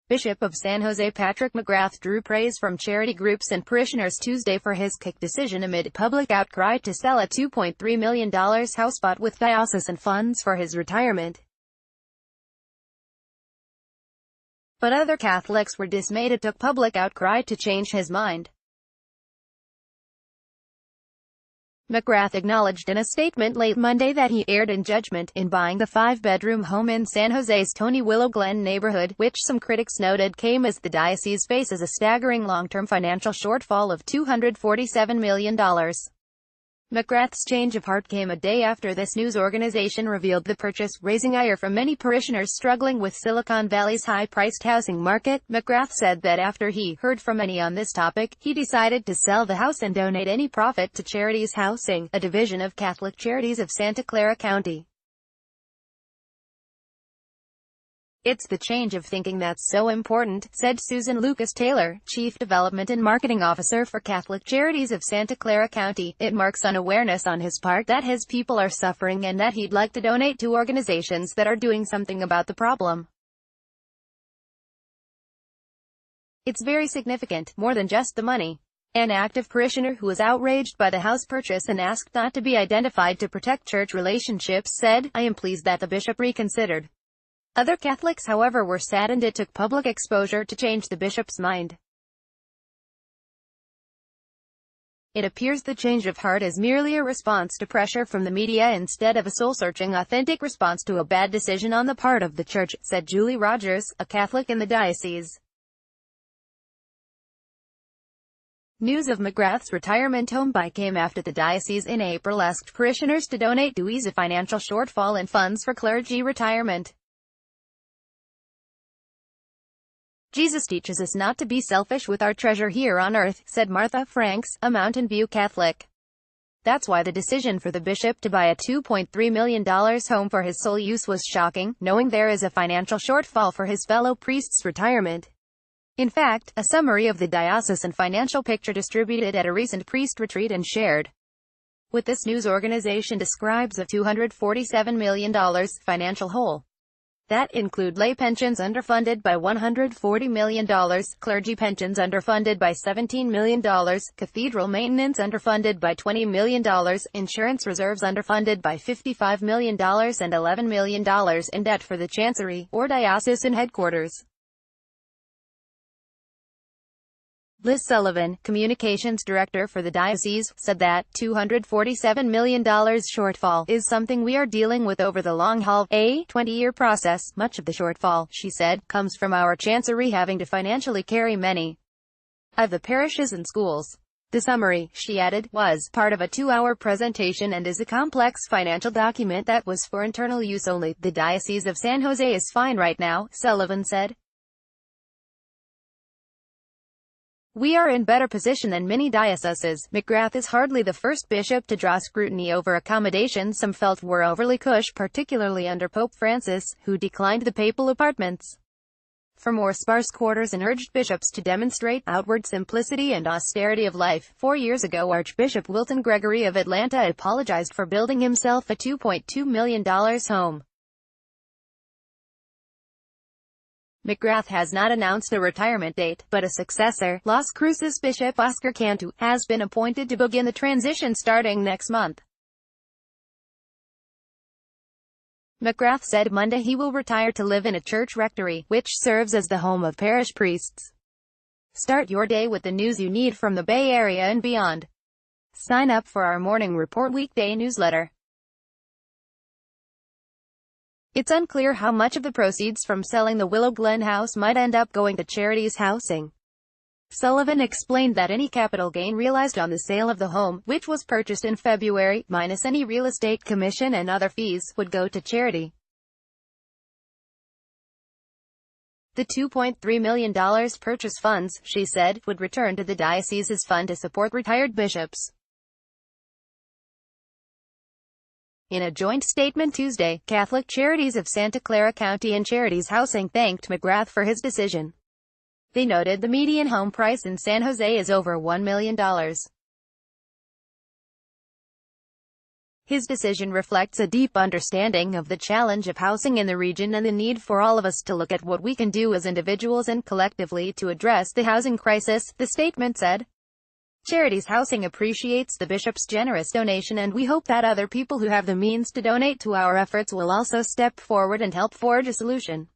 Bishop of San Jose Patrick McGrath drew praise from charity groups and parishioners Tuesday for his quick decision amid public outcry to sell a $2.3 million house bought with diocesan funds for his retirement. But other Catholics were dismayed it took public outcry to change his mind. McGrath acknowledged in a statement late Monday that he erred in judgment in buying the 5-bedroom home in San Jose's Tony Willow Glen neighborhood, which some critics noted came as the diocese faces a staggering long-term financial shortfall of $247 million. McGrath's change of heart came a day after this news organization revealed the purchase, raising ire from many parishioners struggling with Silicon Valley's high-priced housing market. McGrath said that after he heard from many on this topic, he decided to sell the house and donate any profit to Charities Housing, a division of Catholic Charities of Santa Clara County. "It's the change of thinking that's so important," said Susan Lucas Taylor, Chief Development and Marketing Officer for Catholic Charities of Santa Clara County. "It marks an awareness on his part that his people are suffering and that he'd like to donate to organizations that are doing something about the problem. It's very significant, more than just the money." An active parishioner who was outraged by the house purchase and asked not to be identified to protect church relationships said, "I am pleased that the bishop reconsidered." Other Catholics, however, were saddened it took public exposure to change the bishop's mind. "It appears the change of heart is merely a response to pressure from the media instead of a soul-searching, authentic response to a bad decision on the part of the church," said Julie Rogers, a Catholic in the diocese. News of McGrath's retirement home buy came after the diocese in April asked parishioners to donate to ease a financial shortfall in funds for clergy retirement. "Jesus teaches us not to be selfish with our treasure here on earth," said Martha Franks, a Mountain View Catholic. "That's why the decision for the bishop to buy a $2.3 million home for his sole use was shocking, knowing there is a financial shortfall for his fellow priest's retirement." In fact, a summary of the diocesan financial picture distributed at a recent priest retreat and shared with this news organization describes a $247 million financial hole. That include lay pensions underfunded by $140 million, clergy pensions underfunded by $17 million, cathedral maintenance underfunded by $20 million, insurance reserves underfunded by $55 million and $11 million in debt for the chancery, or diocesan headquarters. Liz Sullivan, communications director for the diocese, said that $247 million shortfall is something we are dealing with over the long haul, a 20-year process. Much of the shortfall, she said, comes from our chancery having to financially carry many of the parishes and schools. The summary, she added, was part of a 2-hour presentation and is a complex financial document that was for internal use only. The Diocese of San Jose is fine right now, Sullivan said. "We are in better position than many dioceses." McGrath is hardly the first bishop to draw scrutiny over accommodations some felt were overly cush, particularly under Pope Francis, who declined the papal apartments for more sparse quarters and urged bishops to demonstrate outward simplicity and austerity of life. 4 years ago, Archbishop Wilton Gregory of Atlanta apologized for building himself a $2.2 million home. McGrath has not announced a retirement date, but a successor, Las Cruces Bishop Oscar Cantu, has been appointed to begin the transition starting next month. McGrath said Monday he will retire to live in a church rectory, which serves as the home of parish priests. Start your day with the news you need from the Bay Area and beyond. Sign up for our Morning Report weekday newsletter. It's unclear how much of the proceeds from selling the Willow Glen house might end up going to Charities Housing. Sullivan explained that any capital gain realized on the sale of the home, which was purchased in February, minus any real estate commission and other fees, would go to charity. The $2.3 million purchase funds, she said, would return to the diocese's fund to support retired bishops. In a joint statement Tuesday, Catholic Charities of Santa Clara County and Charities Housing thanked McGrath for his decision. They noted the median home price in San Jose is over $1 million. His decision reflects a deep understanding of the challenge of housing in the region and the need for all of us to look at what we can do as individuals and collectively to address the housing crisis, the statement said. Charities Housing appreciates the bishop's generous donation, and we hope that other people who have the means to donate to our efforts will also step forward and help forge a solution.